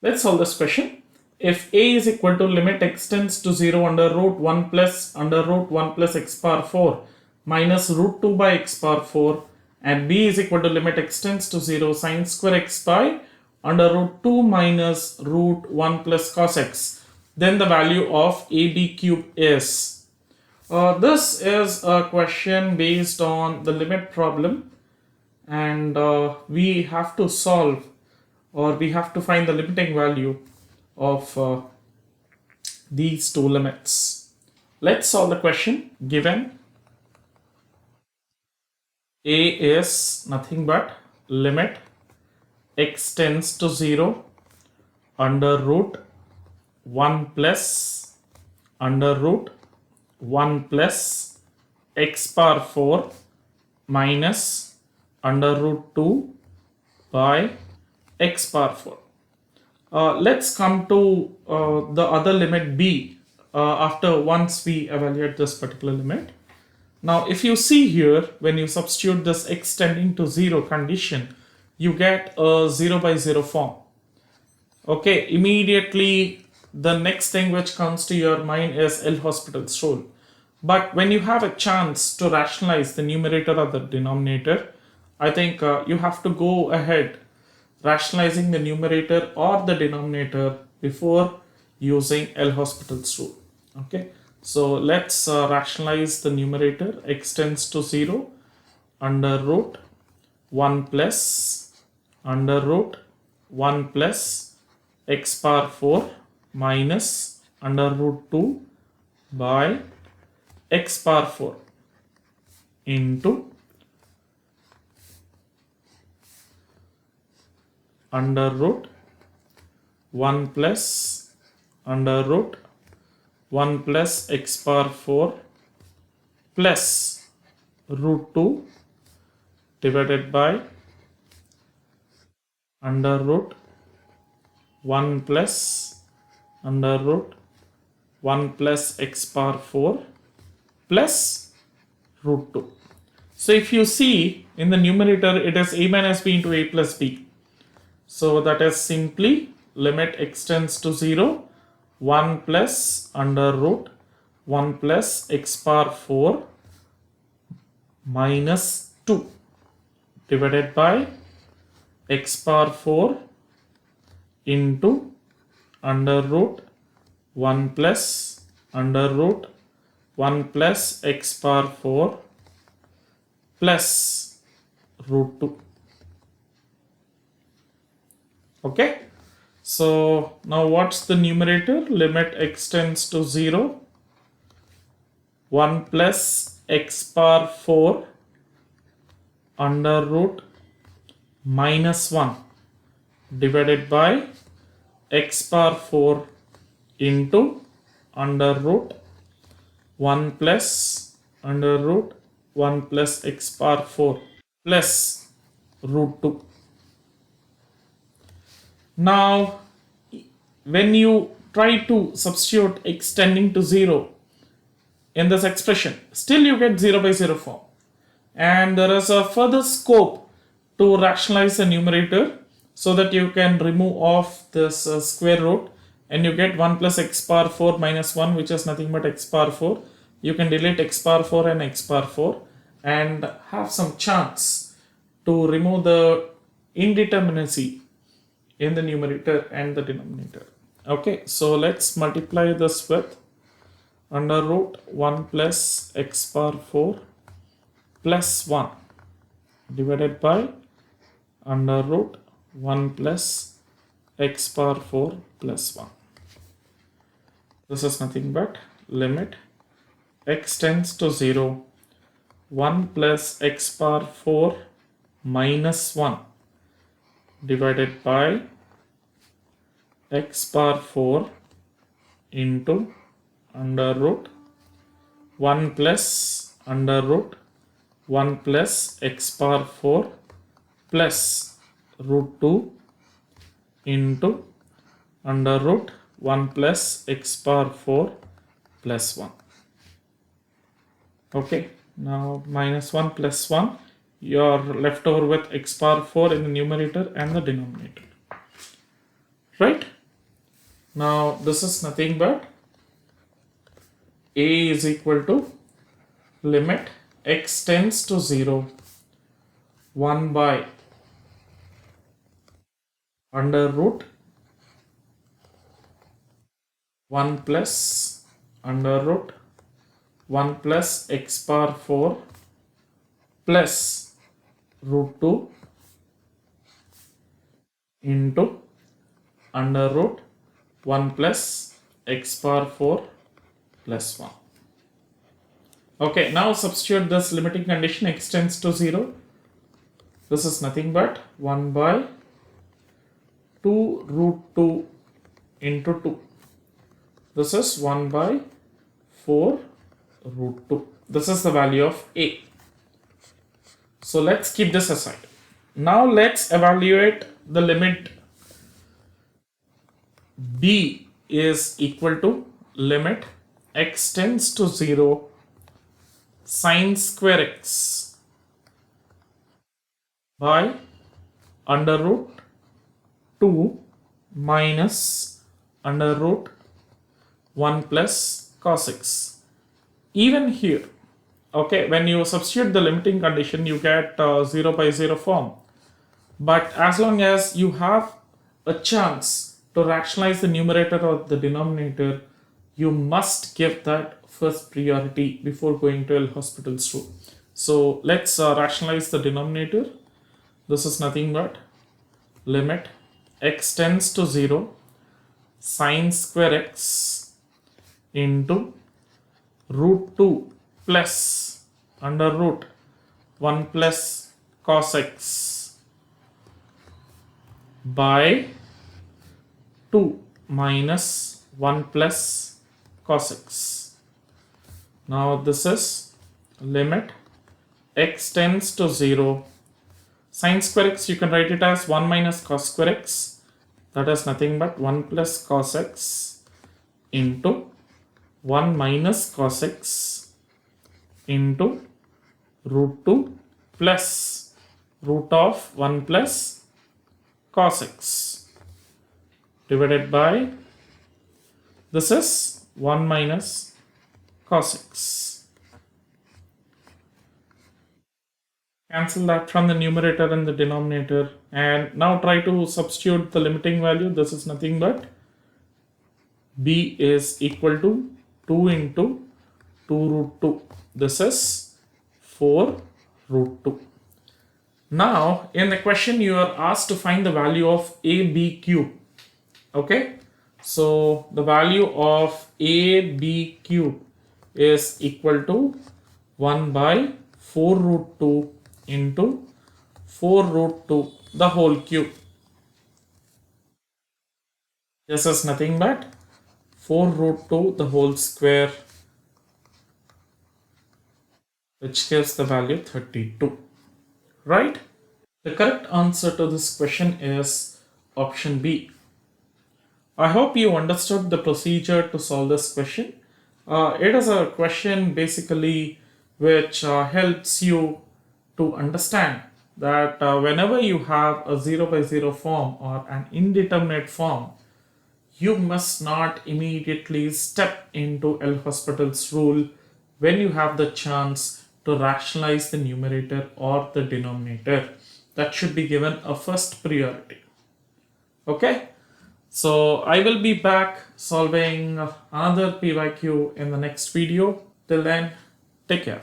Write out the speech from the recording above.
Let's solve this question. If a is equal to limit x tends to 0 under root 1 plus under root 1 plus x power 4 minus root 2 by x power 4, and b is equal to limit x tends to 0 sin square x pi under root 2 minus root 1 plus cos x, then the value of ab cube is. This is a question based on the limit problem, and we have to solve, or we have to find the limiting value of these two limits. Let's solve the question. Given a is nothing but limit x tends to 0 under root 1 plus under root 1 plus x power 4 minus under root 2 by x power 4. Let's come to the other limit b after once we evaluate this particular limit. Now if you see here, when you substitute this x tending to 0 condition, you get a 0 by 0 form. Okay, immediately the next thing which comes to your mind is L'Hospital's rule. But when you have a chance to rationalize the numerator or the denominator, I think you have to go ahead rationalizing the numerator or the denominator before using L'Hospital's rule. Okay, so let's rationalize the numerator. X tends to 0 under root 1 plus under root 1 plus x power 4 minus under root 2 by x power 4 into under root 1 plus under root 1 plus x power 4 plus root 2 divided by under root 1 plus under root 1 plus x power 4 plus root 2. So if you see in the numerator, it is a minus b into a plus b. So that is simply limit x tends to 0 1 plus under root 1 plus x power 4 minus 2 divided by x power 4 into under root 1 plus under root 1 plus x power 4 plus root 2. Okay, so now what's the numerator? Limit x tends to 0 1 plus x power 4 under root minus 1 divided by x power 4 into under root 1 plus under root 1 plus x power 4 plus root 2. Now when you try to substitute x tending to 0 in this expression, still you get 0 by 0 form, and there is a further scope to rationalize the numerator so that you can remove off this square root and you get 1 plus x power 4 minus 1, which is nothing but x power 4. You can delete x power 4 and x power 4 and have some chance to remove the indeterminacy in the numerator and the denominator. Okay, so let's multiply this with under root 1 plus x power 4 plus 1 divided by under root 1 plus x power 4 plus 1. This is nothing but limit x tends to 0 1 plus x power 4 minus 1 divided by x power 4 into under root 1 plus under root 1 plus x power 4 plus root 2 into under root 1 plus x power 4 plus 1. Okay, now minus 1 plus 1, you are left over with x power 4 in the numerator and the denominator, right? Now this is nothing but a is equal to limit x tends to 0 1 by under root 1 plus under root 1 plus x power 4 plus root 2 into under root 1 plus x power 4 plus 1. Okay, now substitute this limiting condition x tends to 0. This is nothing but 1 by 2 root 2 into 2. This is 1 by 4 root 2. This is the value of a. So let's keep this aside. Now let's evaluate the limit b is equal to limit x tends to 0 sine square x by under root 2 minus under root 1 plus cos x. Even here, okay, when you substitute the limiting condition, you get 0 by 0 form. But as long as you have a chance to rationalize the numerator or the denominator, you must give that first priority before going to L'Hospital's rule. So let's rationalize the denominator. This is nothing but limit x tends to 0 sine square x into root 2 plus under root 1 plus cos x by 2 minus 1 plus cos x. Now this is limit x tends to 0 sine square x, you can write it as 1 minus cos square x, that is nothing but 1 plus cos x into 1 minus cos x into root 2 plus root of 1 plus cos x divided by, this is 1 minus cos x. Cancel that from the numerator and the denominator, and now try to substitute the limiting value. This is nothing but b is equal to 2 into 2 root 2. This is 4 root 2. Now in the question you are asked to find the value of ab cube. Okay, so the value of ab cube is equal to 1 by 4 root 2 into 4 root 2 the whole cube. This is nothing but 4 root 2 the whole square, which gives the value 32. Right? The correct answer to this question is option B. I hope you understood the procedure to solve this question. It is a question basically which helps you to understand that whenever you have a 0 by 0 form or an indeterminate form, you must not immediately step into L'Hospital's rule when you have the chance to rationalize the numerator or the denominator. That should be given a first priority. Okay, so I will be back solving another PYQ in the next video. Till then, take care.